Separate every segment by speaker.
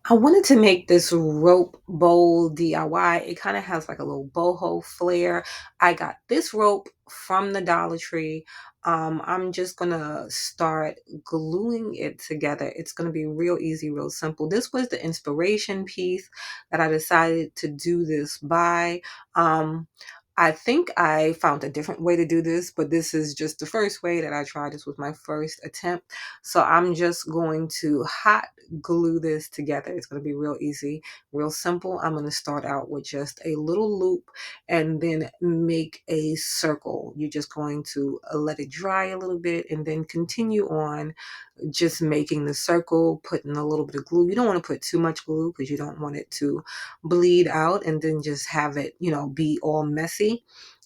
Speaker 1: I wanted to make this rope bowl DIY. It kind of has like a little boho flare. I got this rope from the Dollar Tree. I'm just gonna start gluing it together. It's gonna be real easy, real simple. This was the inspiration piece that I decided to do this by. Um, I think I found a different way to do this, but this is just the first way that I tried. This was my first attempt. So I'm just going to hot glue this together. It's going to be real easy, real simple. I'm going to start out with just a little loop and then make a circle. You're just going to let it dry a little bit and then continue on just making the circle, putting a little bit of glue. You don't want to put too much glue because you don't want it to bleed out and then just have it, be all messy.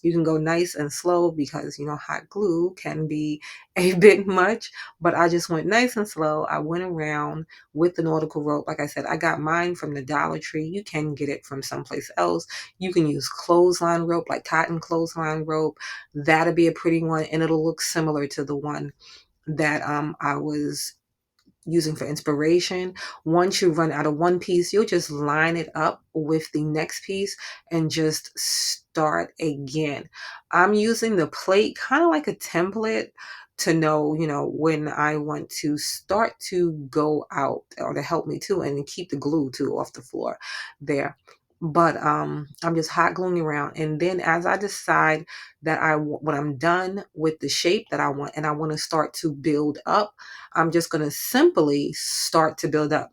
Speaker 1: You can go nice and slow because, hot glue can be a bit much, but I just went nice and slow. I went around with the nautical rope. Like I said, I got mine from the Dollar Tree. You can get it from someplace else. You can use clothesline rope, like cotton clothesline rope. That'll be a pretty one, and it'll look similar to the one that I was using for inspiration. Once you run out of one piece, you'll just line it up with the next piece and just start again. I'm using the plate kind of like a template to know, when I want to start to go out or to help me too and keep the glue too off the floor there. But I'm just hot gluing around, and then as I decide that when I'm done with the shape that I want and I want to start to build up, I'm just going to simply start to build up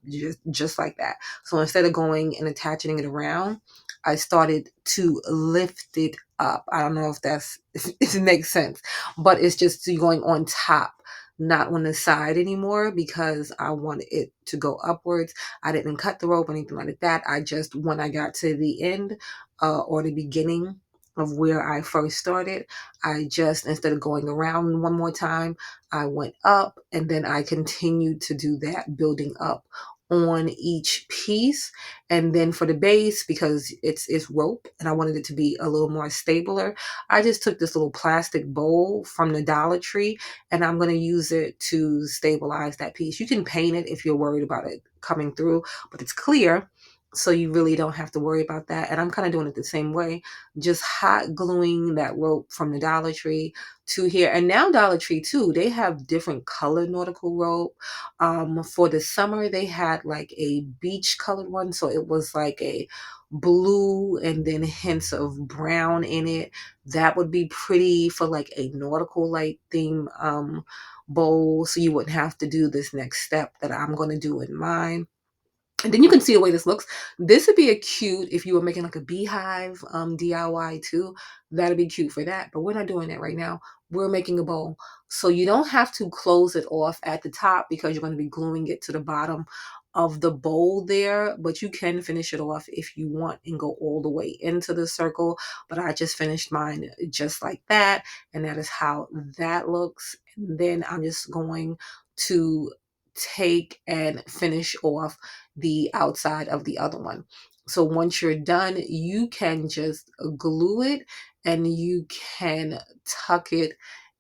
Speaker 1: just like that. So instead of going and attaching it around, I started to lift it up. I don't know if if it makes sense, but it's just going on top, not on the side anymore because I wanted it to go upwards. I didn't cut the rope or anything like that. I just, when I got to the end or the beginning of where I first started, I just, instead of going around one more time, I went up and then I continued to do that, building up on each piece. And then for the base, because it's rope and I wanted it to be a little more stabler, I just took this little plastic bowl from the Dollar Tree and I'm going to use it to stabilize that piece. You can paint it if you're worried about it coming through, but it's clear, so you really don't have to worry about that. And I'm kind of doing it the same way, just hot gluing that rope from the Dollar Tree to here. And now Dollar Tree too, they have different colored nautical rope. For the summer, they had like a beach colored one, so it was like a blue and then hints of brown in it. That would be pretty for like a nautical light theme bowl, so you wouldn't have to do this next step that I'm going to do in mine. And then you can see the way this looks. This would be a cute if you were making like a beehive DIY too. That'd be cute for that. But we're not doing that right now. We're making a bowl. So you don't have to close it off at the top because you're going to be gluing it to the bottom of the bowl there. But you can finish it off if you want and go all the way into the circle. But I just finished mine just like that. And that is how that looks. And then I'm just going to take and finish off the outside of the other one. So once you're done, you can just glue it and you can tuck it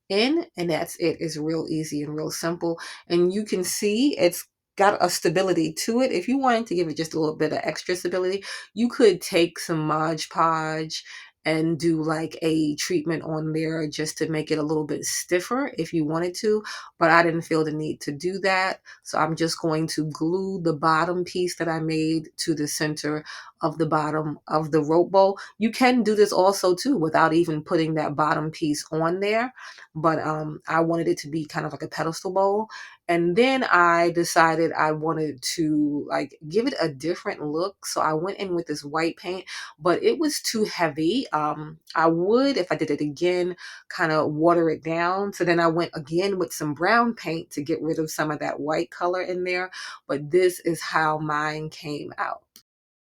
Speaker 1: in, and that's it. It's real easy and real simple. And you can see it's got a stability to it. If you wanted to give it just a little bit of extra stability, you could take some Mod Podge and do like a treatment on there just to make it a little bit stiffer if you wanted to, but I didn't feel the need to do that. So I'm just going to glue the bottom piece that I made to the center of the bottom of the rope bowl. You can do this also too without even putting that bottom piece on there, but I wanted it to be kind of like a pedestal bowl. And then I decided I wanted to like give it a different look, so I went in with this white paint, but it was too heavy. I would, if I did it again, kind of water it down. So then I went again with some brown paint to get rid of some of that white color in there. But this is how mine came out.